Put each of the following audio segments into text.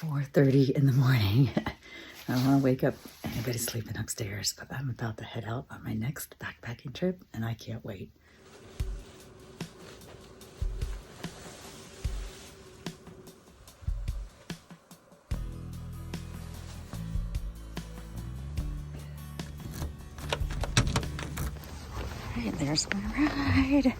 4:30 in the morning. I don't want to wake up anybody sleeping upstairs, but I'm about to head out on my next backpacking trip, and I can't wait. All right, there's my ride.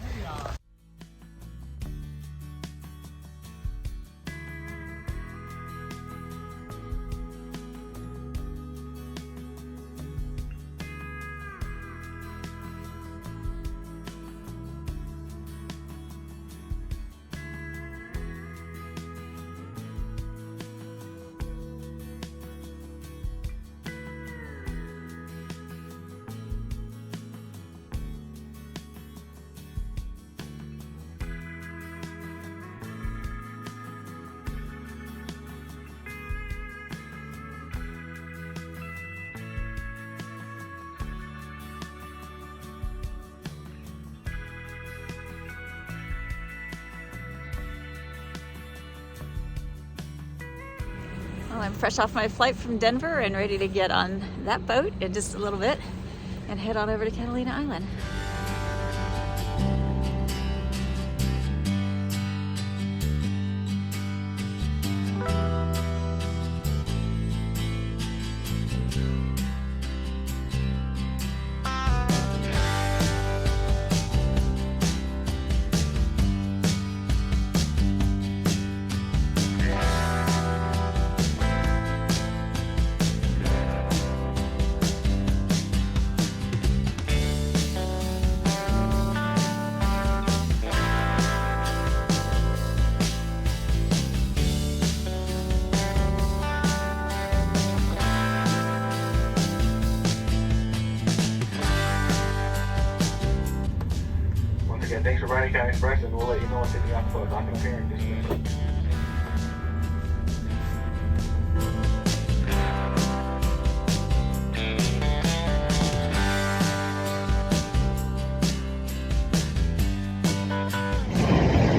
Well, I'm fresh off my flight from Denver and ready to get on that boat in just a little bit and head on over to Catalina Island. Thanks for riding County Express, and we'll let you know once it's off the docking up here in just a minute.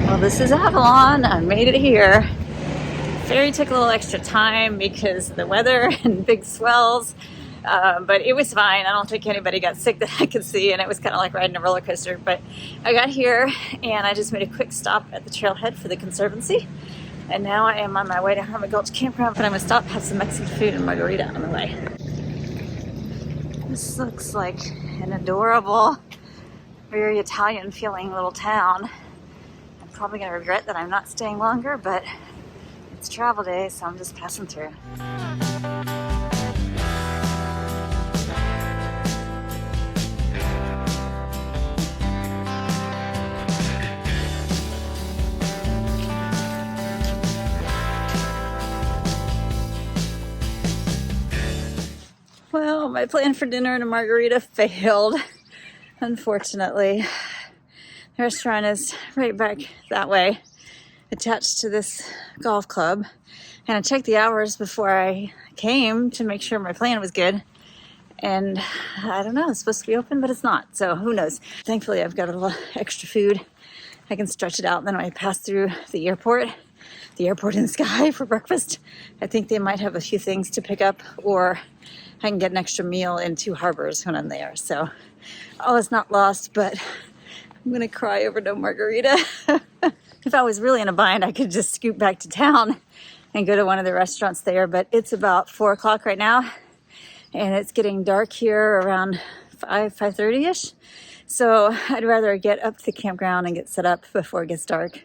Well, this is Avalon. I made it here. Ferry took a little extra time because of the weather and big swells, but it was fine. I don't think anybody got sick that I could see, and it was kind of like riding a roller coaster. But I got here and I just made a quick stop at the trailhead for the Conservancy, and now I am on my way to 𝐓𝐷𝐷𝐷𝐷 Campground, but I'm gonna stop, have some Mexican food and margarita on the way. This looks like an adorable, very Italian feeling little town. I'm probably gonna regret that I'm not staying longer, but it's travel day, so I'm just passing through. Well, my plan for dinner and a margarita failed, unfortunately. The restaurant is right back that way, attached to this golf club. And I checked the hours before I came to make sure my plan was good. And I don't know, it's supposed to be open, but it's not. So who knows? Thankfully, I've got a little extra food. I can stretch it out, and then when I pass through the airport in Sky for breakfast, I think they might have a few things to pick up, or I can get an extra meal in Two Harbors when I'm there. So all is not lost, but I'm gonna cry over no margarita. If I was really in a bind, I could just scoot back to town and go to one of the restaurants there, but it's about 4 o'clock right now, and it's getting dark here around 5:30-ish. So I'd rather get up to the campground and get set up before it gets dark,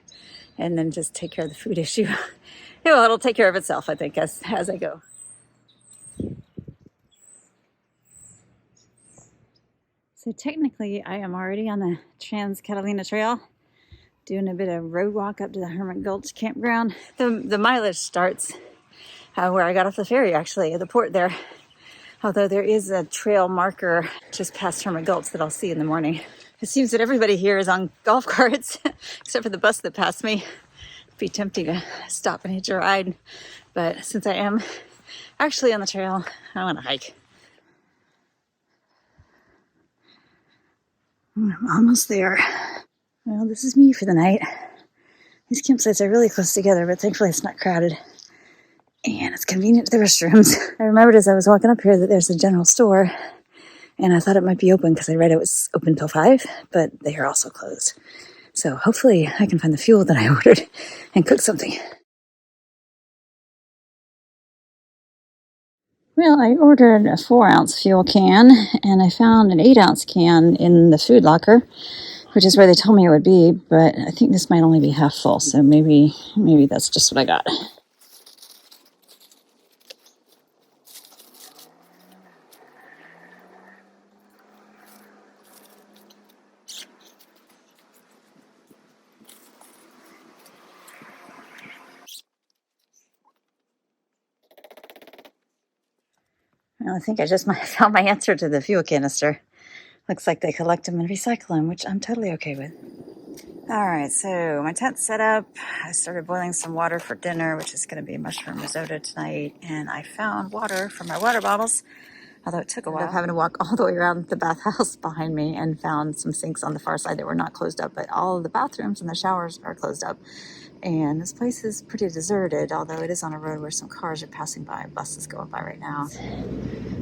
and then just take care of the food issue. Well, it'll take care of itself, I think, as I go. So technically, I am already on the Trans Catalina Trail, doing a bit of road walk up to the 𝐓𝐷𝐷𝐷𝐷 Campground. The mileage starts where I got off the ferry, actually, at the port there. Although there is a trail marker just past 𝐓𝐷𝐷𝐷𝐷 that I'll see in the morning. It seems that everybody here is on golf carts, except for the bus that passed me. It'd be tempting to stop and hitch a ride. But since I am actually on the trail, I want to hike. I'm almost there. Well, this is me for the night. These campsites are really close together, but thankfully it's not crowded. and it's convenient to the restrooms. I remembered as I was walking up here that there's a general store, and I thought it might be open because I read it was open till 5, but they are also closed. So hopefully I can find the fuel that I ordered and cook something. Well, I ordered a 4-ounce fuel can, and I found an 8-ounce can in the food locker, which is where they told me it would be, but I think this might only be half full, so maybe that's just what I got. Well, I think I just might have found my answer to the fuel canister. Looks like they collect them and recycle them, which I'm totally okay with. All right, so my tent's set up. I started boiling some water for dinner, which is going to be mushroom risotto tonight. And I found water for my water bottles, although it took a while. Having to walk all the way around the bathhouse behind me and found some sinks on the far side that were not closed up, but all of the bathrooms and the showers are closed up. And this place is pretty deserted, although it is on a road where some cars are passing by, buses going by right now.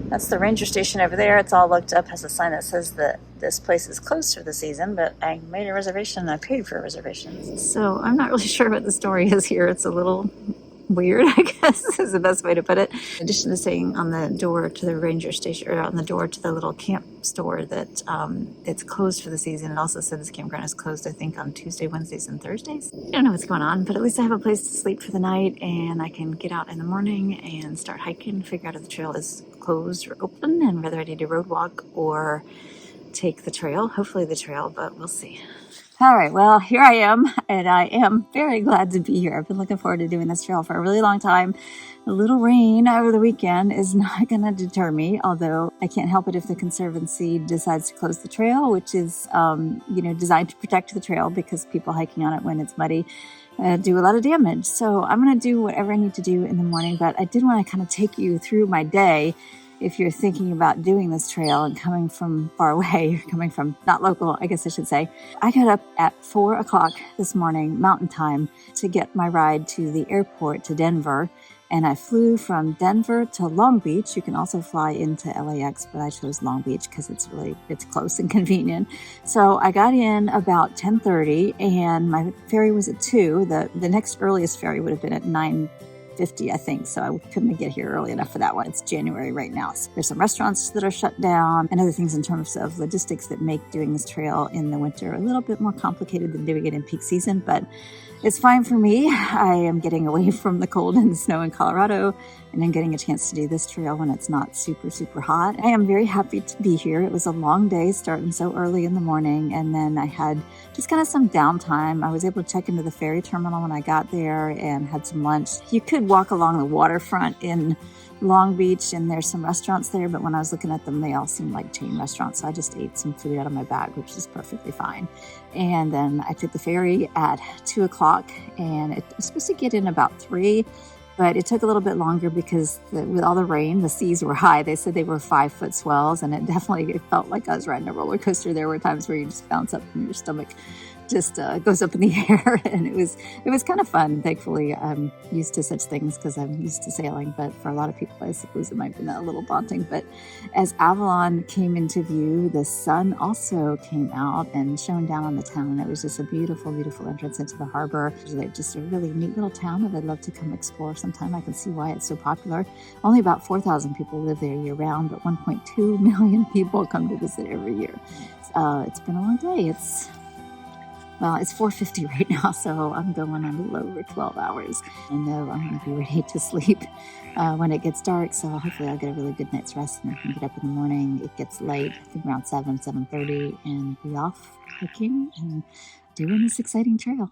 That's the ranger station over there. It's all looked up, has a sign that says that this place is closed for the season, but I made a reservation and I paid for a reservation. So I'm not really sure what the story is here. It's a little weird, I guess, is the best way to put it. In addition to saying on the door to the ranger station, or on the door to the little camp store that it's closed for the season, it also said this campground is closed, I think, on Tuesday, Wednesdays, and Thursdays. I don't know what's going on, but at least I have a place to sleep for the night, and I can get out in the morning and start hiking, figure out if the trail is closed or open, and whether I need to road walk or take the trail. Hopefully the trail, but we'll see. All right, well, here I am, and I am very glad to be here. I've been looking forward to doing this trail for a really long time. A little rain over the weekend is not going to deter me, although I can't help it if the Conservancy decides to close the trail, which is, designed to protect the trail because people hiking on it when it's muddy do a lot of damage. So I'm going to do whatever I need to do in the morning, but I did want to kind of take you through my day. If you're thinking about doing this trail and coming from far away, coming from not local, I guess I should say, I got up at 4 o'clock this morning, Mountain Time, to get my ride to the airport to Denver. And I flew from Denver to Long Beach. You can also fly into LAX, but I chose Long Beach because it's close and convenient. So I got in about 10:30 and my ferry was at 2. The next earliest ferry would have been at 9:50, I think, so I couldn't get here early enough for that one. It's January right now. So there's some restaurants that are shut down and other things in terms of logistics that make doing this trail in the winter a little bit more complicated than doing it in peak season, but it's fine for me. I am getting away from the cold and the snow in Colorado, and I'm getting a chance to do this trail when it's not super, super hot. I am very happy to be here. It was a long day starting so early in the morning, and then I had just kind of some downtime. I was able to check into the ferry terminal when I got there and had some lunch. You could walk along the waterfront in Long Beach, and there's some restaurants there, but when I was looking at them, they all seemed like chain restaurants, so I just ate some food out of my bag, which is perfectly fine. And then I took the ferry at 2 o'clock, and it was supposed to get in about 3, but it took a little bit longer because with all the rain, the seas were high. They said they were 5-foot swells, and it felt like I was riding a roller coaster. There were times where you just bounce up from your stomach just goes up in the air, and it was kind of fun. Thankfully, I'm used to such things because I'm used to sailing, but for a lot of people, I suppose it might be a little daunting. But as Avalon came into view, the sun also came out and shone down on the town, and it was just a beautiful, beautiful entrance into the harbor. It's just a really neat little town that I'd love to come explore sometime. I can see why it's so popular. Only about 4,000 people live there year-round, but 1.2 million people come to visit every year. It's been a long day. It's 4:50 right now, so I'm going a little over 12 hours. I know I'm going to be ready to sleep when it gets dark, so hopefully I'll get a really good night's rest and I can get up in the morning. It gets late, I think around 7:30, and be off hiking and doing this exciting trail.